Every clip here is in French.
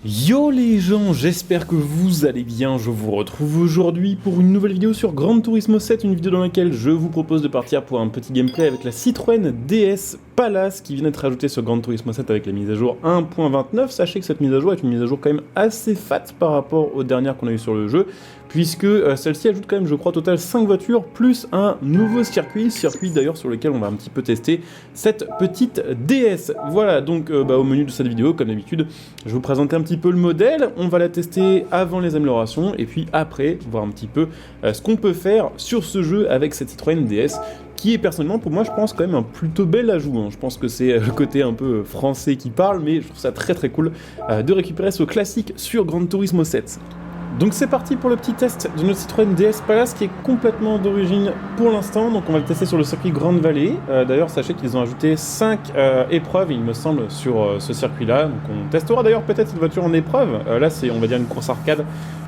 Yo les gens, j'espère que vous allez bien, je vous retrouve aujourd'hui pour une nouvelle vidéo sur Gran Turismo 7, une vidéo dans laquelle je vous propose de partir pour un petit gameplay avec la Citroën DS Palace qui vient d'être ajoutée sur Gran Turismo 7 avec la mise à jour 1.29. Sachez que cette mise à jour est une mise à jour quand même assez fat par rapport aux dernières qu'on a eues sur le jeu, puisque celle-ci ajoute quand même, je crois, au total 5 voitures, plus un nouveau circuit d'ailleurs sur lequel on va un petit peu tester cette petite DS. Voilà, donc au menu de cette vidéo, comme d'habitude, je vais vous présenter un petit peu le modèle, on va la tester avant les améliorations, et puis après, voir un petit peu ce qu'on peut faire sur ce jeu avec cette Citroën DS, qui est personnellement, pour moi, je pense quand même un plutôt bel ajout. Je pense que c'est le côté un peu français qui parle, mais je trouve ça très très cool de récupérer ce classique sur Gran Turismo 7. Donc c'est parti pour le petit test de notre Citroën DS Palace qui est complètement d'origine pour l'instant. Donc on va le tester sur le circuit Grande Vallée. D'ailleurs sachez qu'ils ont ajouté 5 épreuves il me semble sur ce circuit là. Donc on testera d'ailleurs peut-être cette voiture en épreuve. Là c'est on va dire une course arcade.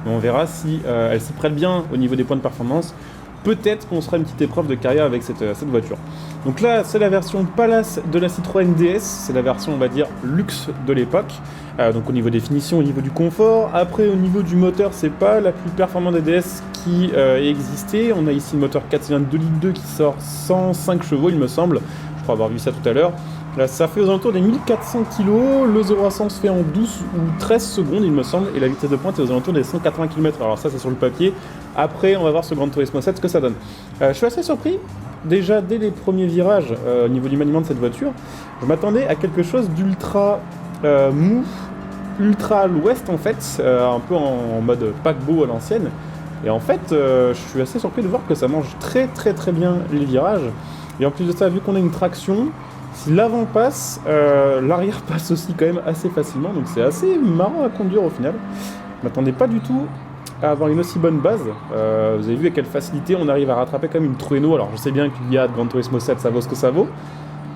Mais on verra si elle s'y prête bien au niveau des points de performance. Peut-être qu'on sera une petite épreuve de carrière avec cette voiture. Donc là, c'est la version Palace de la Citroën DS, c'est la version, on va dire, luxe de l'époque. Donc au niveau des finitions, au niveau du confort. Après, au niveau du moteur, c'est pas la plus performante des DS qui ait existé. On a ici le moteur 4 cylindres 2 litres 2 qui sort 105 chevaux, il me semble. Je crois avoir vu ça tout à l'heure. Là, ça fait aux alentours des 1400 kg, le 0 à 100 se fait en 12 ou 13 secondes, il me semble, et la vitesse de pointe est aux alentours des 180 km. Alors ça, c'est sur le papier. Après, on va voir sur Gran Turismo 7 ce que ça donne. Je suis assez surpris, déjà dès les premiers virages, au niveau du maniement de cette voiture, je m'attendais à quelque chose d'ultra mou, ultra à l'ouest en fait, un peu en mode paquebot à l'ancienne. Et en fait, je suis assez surpris de voir que ça mange très très très bien les virages. Et en plus de ça, vu qu'on a une traction, si l'avant passe, l'arrière passe aussi quand même assez facilement, donc c'est assez marrant à conduire au final. Je m'attendais pas du tout à avoir une aussi bonne base. Vous avez vu avec quelle facilité on arrive à rattraper comme une Trueno. Alors je sais bien qu'il y a de Gran Turismo 7, ça vaut ce que ça vaut,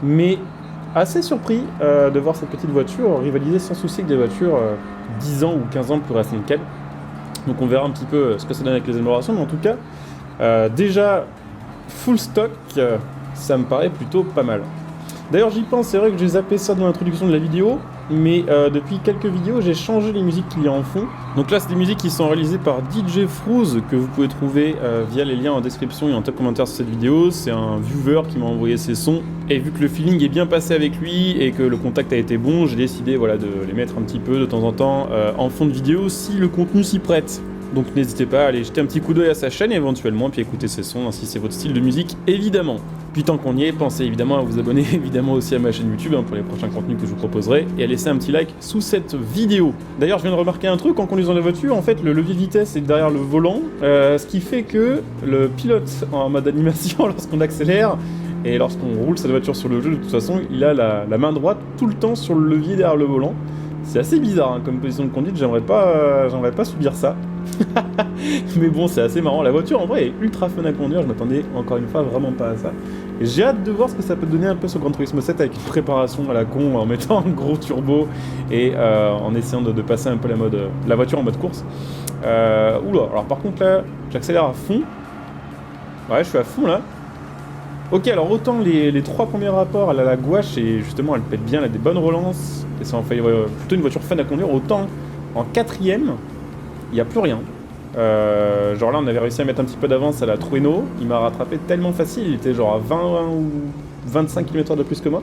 mais assez surpris de voir cette petite voiture rivaliser sans souci avec des voitures 10 ans ou 15 ans plus récentes qu'elle. Donc on verra un petit peu ce que ça donne avec les améliorations, mais en tout cas, déjà full stock, ça me paraît plutôt pas mal. D'ailleurs j'y pense, c'est vrai que j'ai zappé ça dans l'introduction de la vidéo, mais depuis quelques vidéos j'ai changé les musiques qu'il y a en fond. Donc là c'est des musiques qui sont réalisées par DJ Frouz, que vous pouvez trouver via les liens en description et en top commentaire sur cette vidéo. C'est un viewer qui m'a envoyé ses sons, et vu que le feeling est bien passé avec lui et que le contact a été bon, j'ai décidé voilà, de les mettre un petit peu de temps en temps en fond de vidéo si le contenu s'y prête. Donc n'hésitez pas à aller jeter un petit coup d'œil à sa chaîne éventuellement, puis écouter ses sons, si c'est votre style de musique, évidemment. Puis tant qu'on y est, pensez évidemment à vous abonner évidemment aussi à ma chaîne YouTube pour les prochains contenus que je vous proposerai, et à laisser un petit like sous cette vidéo. D'ailleurs, je viens de remarquer un truc en conduisant la voiture, en fait, le levier de vitesse est derrière le volant, ce qui fait que le pilote en mode animation, lorsqu'on accélère, et lorsqu'on roule cette voiture sur le jeu, de toute façon, il a la main droite tout le temps sur le levier derrière le volant. C'est assez bizarre comme position de conduite, j'aimerais pas subir ça. Mais bon, c'est assez marrant. La voiture en vrai est ultra fun à conduire, je m'attendais encore une fois vraiment pas à ça. Et j'ai hâte de voir ce que ça peut donner un peu sur Gran Turismo 7 avec une préparation à la con, en mettant un gros turbo et en essayant de passer un peu la voiture en mode course. Oula, alors par contre là, j'accélère à fond. Ouais, je suis à fond là. Ok, alors autant les 3 premiers rapports, elle a la gouache et justement elle pète bien, elle a des bonnes relances, et ça en fait plutôt une voiture fun à conduire, autant en 4ème, il n'y a plus rien. Genre là on avait réussi à mettre un petit peu d'avance à la Trueno, il m'a rattrapé tellement facile, il était genre à 20 ou 25 km/h de plus que moi.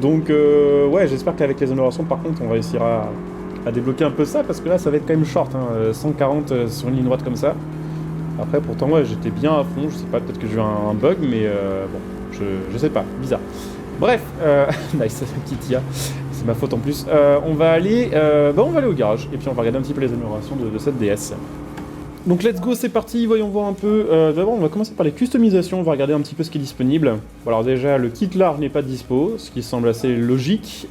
Donc ouais, j'espère qu'avec les améliorations par contre on réussira à débloquer un peu ça, parce que là ça va être quand même short, 140 sur une ligne droite comme ça. Après pourtant ouais, j'étais bien à fond, je sais pas, peut-être que j'ai eu un bug, mais bon, je sais pas, bizarre. Bref, nice, petite IA, c'est ma faute en plus. On va aller au garage, et puis on va regarder un petit peu les améliorations de cette DS. Donc let's go, c'est parti, voyons voir un peu. D'abord on va commencer par les customisations, on va regarder un petit peu ce qui est disponible. Bon, alors déjà le kit large n'est pas dispo, ce qui semble assez logique.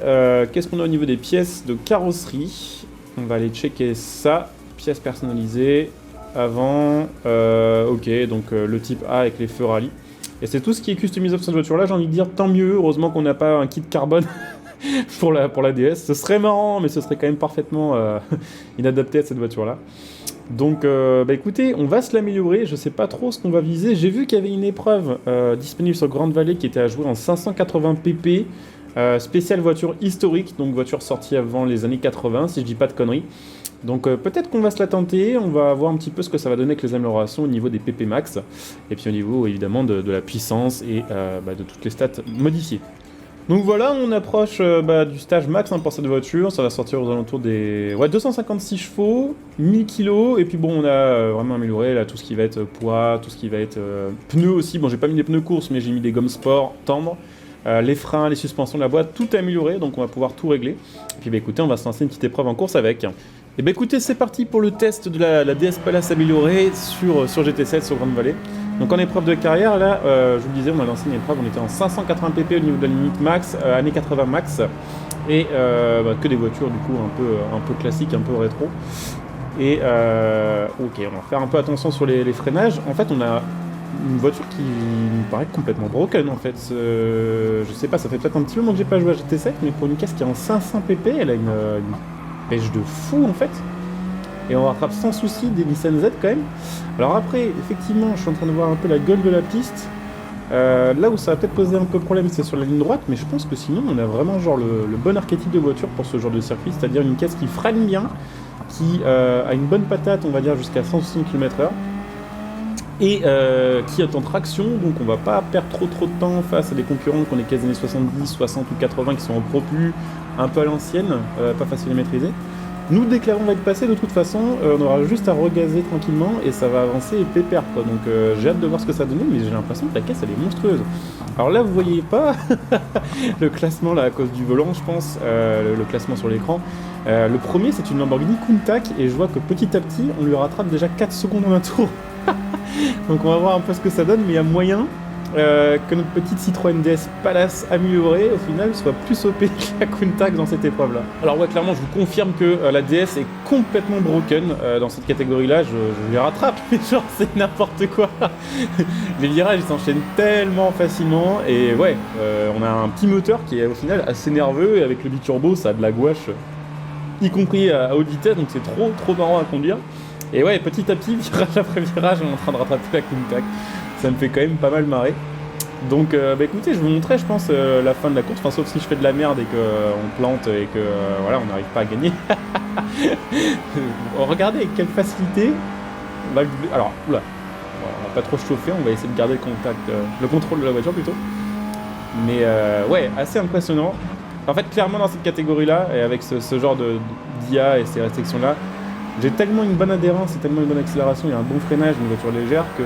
Qu'est-ce qu'on a au niveau des pièces de carrosserie? On va aller checker ça, pièces personnalisées. Avant, ok, donc le type A avec les feux rallye. Et c'est tout ce qui est customisable sur cette voiture là, j'ai envie de dire tant mieux, heureusement qu'on n'a pas un kit carbone pour la DS. Ce serait marrant, mais ce serait quand même parfaitement inadapté à cette voiture là. Donc écoutez, on va se l'améliorer, je sais pas trop ce qu'on va viser. J'ai vu qu'il y avait une épreuve disponible sur Grande Vallée qui était à jouer en 580 pp. Spéciale voiture historique, donc voiture sortie avant les années 80, si je dis pas de conneries. Donc peut-être qu'on va se la tenter, on va voir un petit peu ce que ça va donner avec les améliorations au niveau des PP max, et puis au niveau évidemment de la puissance et de toutes les stats modifiées. Donc voilà, on approche du stage max pour cette voiture, ça va sortir aux alentours des 256 chevaux, 1000 kg, et puis bon on a vraiment amélioré là, tout ce qui va être poids, tout ce qui va être pneus aussi, bon j'ai pas mis des pneus course mais j'ai mis des gommes sport tendres, les freins, les suspensions de la boîte, tout est amélioré, donc on va pouvoir tout régler. Et puis écoutez, on va se lancer une petite épreuve en course avec. Et écoutez, c'est parti pour le test de la DS Palace améliorée sur GT7 sur Grande Vallée. Donc en épreuve de carrière, là, je vous le disais, on a lancé une épreuve, on était en 580 pp au niveau de la limite max, années 80 max, et que des voitures du coup un peu classiques, un peu rétro. Et ok, on va faire un peu attention sur les freinages. En fait, on a une voiture qui me paraît complètement broken en fait. Je sais pas, ça fait peut-être un petit moment que j'ai pas joué à GT7, mais pour une caisse qui est en 500 pp, elle a une pêche de fou en fait. Et on rattrape sans souci des Nissan Z quand même. Alors après, effectivement, je suis en train de voir un peu la gueule de la piste. Là où ça va peut-être poser un peu problème, c'est sur la ligne droite, mais je pense que sinon, on a vraiment genre le bon archétype de voiture pour ce genre de circuit, c'est-à-dire une caisse qui freine bien, qui a une bonne patate, on va dire, jusqu'à 160 km/h, et qui est en traction, donc on va pas perdre trop de temps face à des concurrents qu'on est des années 70, 60 ou 80 qui sont en propulsion, un peu à l'ancienne, pas facile à maîtriser. Nous, dès que l'avant va être passé, de toute façon, on aura juste à regazer tranquillement et ça va avancer et pépère quoi. Donc j'ai hâte de voir ce que ça donne, mais j'ai l'impression que la caisse elle est monstrueuse. Alors là, vous voyez pas le classement là à cause du volant, je pense, le classement sur l'écran. Le premier, c'est une Lamborghini Countach et je vois que petit à petit, on lui rattrape déjà 4 secondes en un tour. Donc on va voir un peu ce que ça donne, mais il y a moyen que notre petite Citroën DS Palace améliorée au final soit plus OP que la Countach dans cette épreuve là. Alors ouais, clairement je vous confirme que la DS est complètement broken dans cette catégorie là, je les rattrape, mais genre c'est n'importe quoi. Les virages ils s'enchaînent tellement facilement et ouais, on a un petit moteur qui est au final assez nerveux et avec le biturbo ça a de la gouache, y compris à haute vitesse, donc c'est trop marrant à conduire. Et ouais, petit à petit, virage après virage, on est en train de rattraper la Countach. Ça me fait quand même pas mal marrer. Donc écoutez, je vais vous montrer je pense la fin de la course, enfin sauf si je fais de la merde et qu'on plante et que voilà, on n'arrive pas à gagner. Regardez avec quelle facilité. Alors, oula, on va pas trop chauffer, on va essayer de garder le contrôle de la voiture plutôt. Mais ouais, assez impressionnant. En fait, clairement dans cette catégorie-là, et avec ce genre d'IA et ces restrictions-là, j'ai tellement une bonne adhérence et tellement une bonne accélération, il y a un bon freinage, une voiture légère, que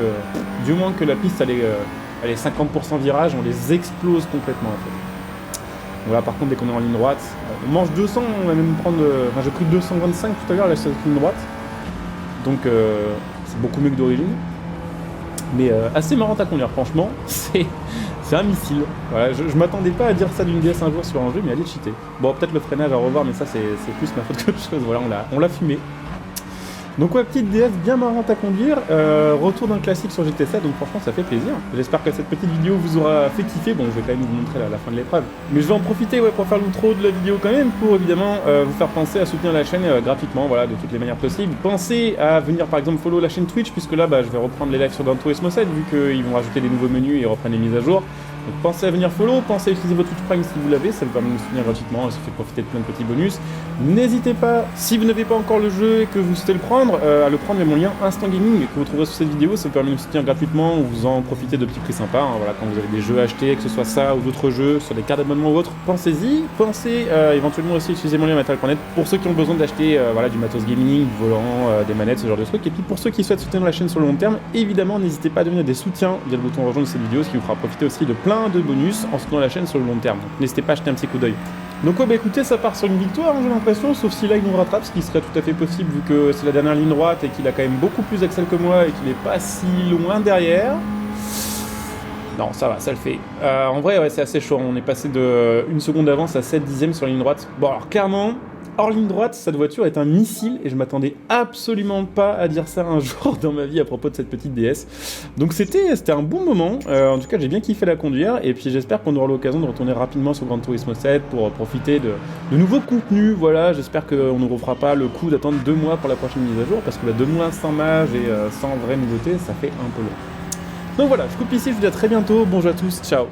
du moins que la piste elle est 50% virage, on les explose complètement en fait. Voilà, par contre dès qu'on est en ligne droite, on mange 200, on va même prendre... Enfin j'ai pris 225 tout à l'heure là sur cette ligne droite, donc c'est beaucoup mieux que d'origine. Mais assez marrant à conduire, franchement, c'est un missile. Voilà, je m'attendais pas à dire ça d'une DS un jour sur un jeu, mais elle est cheatée. Bon, peut-être le freinage à revoir, mais ça c'est plus ma faute qu'autre chose, voilà, on l'a fumé. Donc ouais, petite DS bien marrante à conduire, retour d'un classique sur GT7, donc franchement ça fait plaisir. J'espère que cette petite vidéo vous aura fait kiffer, bon je vais quand même vous montrer la fin de l'épreuve. Mais je vais en profiter pour faire l'outro de la vidéo quand même, pour évidemment vous faire penser à soutenir la chaîne gratuitement, voilà, de toutes les manières possibles. Pensez à venir par exemple follow la chaîne Twitch, puisque là je vais reprendre les lives sur Gran Turismo 7, vu qu'ils vont rajouter des nouveaux menus et reprendre les mises à jour. Donc pensez à venir follow, pensez à utiliser votre Twitch Prime si vous l'avez, ça vous permet de nous soutenir gratuitement, ça fait profiter de plein de petits bonus. N'hésitez pas, si vous n'avez pas encore le jeu et que vous souhaitez le prendre, à le prendre via mon lien Instant Gaming que vous trouverez sous cette vidéo, ça vous permet de nous soutenir gratuitement, vous en profitez de petits prix sympas, voilà, quand vous avez des jeux à acheter, que ce soit ça ou d'autres jeux, sur des cartes d'abonnement ou autres, pensez-y, pensez éventuellement aussi utiliser mon lien Metal.net pour ceux qui ont besoin d'acheter voilà, du matos gaming, du volant, des manettes, ce genre de trucs, et puis pour ceux qui souhaitent soutenir la chaîne sur le long terme, évidemment n'hésitez pas à devenir des soutiens via le bouton rejoindre de cette vidéo, ce qui vous fera profiter aussi de plein de bonus en soutenant la chaîne sur le long terme. Donc n'hésitez pas à jeter un petit coup d'œil. Donc ouais, écoutez, ça part sur une victoire, j'ai l'impression, sauf si là il nous rattrape, ce qui serait tout à fait possible vu que c'est la dernière ligne droite et qu'il a quand même beaucoup plus d'accel que moi et qu'il est pas si loin derrière. Non, ça va, ça le fait. En vrai, ouais, c'est assez chaud, on est passé de 1 seconde d'avance à 7 dixièmes sur la ligne droite. Bon alors clairement, hors ligne droite, cette voiture est un missile et je m'attendais absolument pas à dire ça un jour dans ma vie à propos de cette petite DS. Donc c'était un bon moment, en tout cas j'ai bien kiffé la conduire et puis j'espère qu'on aura l'occasion de retourner rapidement sur Gran Turismo 7 pour profiter de nouveaux contenus, voilà, j'espère qu'on ne refera pas le coup d'attendre 2 mois pour la prochaine mise à jour parce que 2 mois sans mage et sans vraie nouveauté, ça fait un peu long. Donc voilà, je coupe ici, je vous dis à très bientôt, bonjour à tous, ciao.